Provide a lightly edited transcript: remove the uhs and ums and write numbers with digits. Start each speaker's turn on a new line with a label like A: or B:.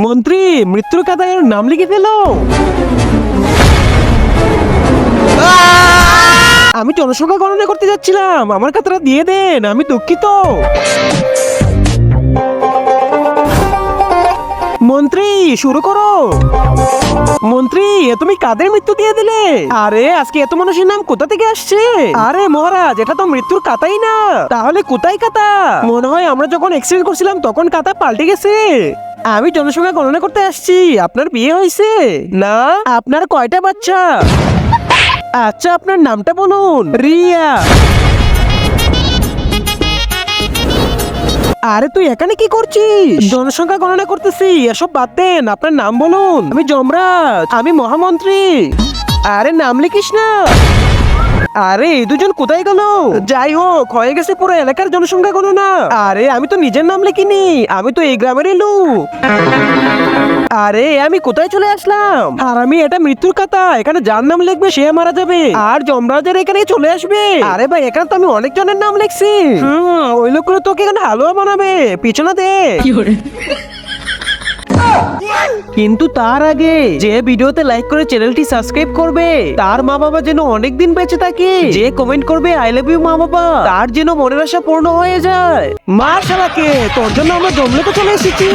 A: মন্ত্রী মৃত্যুর কাতায় ওর নাম লিখে ফেলো। আমি জনসংখ্যা গণনা করতে যাচ্ছিলাম, আমার খাতাটা দিয়ে দেন, আমি দুঃখিত। মন্ত্রী শুরু করো। মন্ত্রী তুমি কাদের মৃত্যু দিয়ে দিলে? আরে আজকে এত মানুষের নাম কোথা থেকে আসছে? আরে মহারাজ, এটা তো মৃত্যুর কাতাই না। তাহলে কোথায় কাতা? মনে হয় আমরা যখন এক্সিডেন্ট করছিলাম তখন কাতা পাল্টে গেছে। আমি জনসংখ্যা গণনা করতে আসছি। আপনার বিয়ে হয়েছে? না। আপনার কয়টা বাচ্চা? আচ্ছা আপনার নামটা বলুন। রিয়া। আরে তুই এখানে কি করছিস? জনসংখ্যা গণনা করতেছি, এসব বাদ দেন, আপনার নাম বলুন। আমি যমরাজ, আমি মহামন্ত্রী। আরে নাম লিখিস না। আরে এই দুজন কোথায় গেল? যাই হোক, হয়ে গেছে পুরো এলাকার জনসংখ্যা গণনা। আরে আমি তো নিজের নাম লিখিনি, আমি তো এই গ্রামেরই লোক। আরে আমি কোথায় চলে আসলাম? আর আমি এটা মৃত্যুর কথা, এখানে যার নাম লিখবে সে মারা যাবে, আর যমরাজের এখানে চলে আসবে। আরে ভাই এখানে তো আমি অনেক জনের নাম লিখছি। ওই লোকগুলো তোকে এখানে হালুয়া বানাবে, পিছনে দে। কিন্তু তার আগে যে ভিডিওতে লাইক করে চ্যানেলটি সাবস্ক্রাইব করবে তার মা বাবা যেন অনেকদিন বেঁচে থাকে, যে কমেন্ট করবে আই লাভ ইউ মা বাবা, তার যেন মনের আশা পূর্ণ হয়ে যায়। মা শালাকে, তোর জন্য আমরা জমলে তো চলে এসেছি।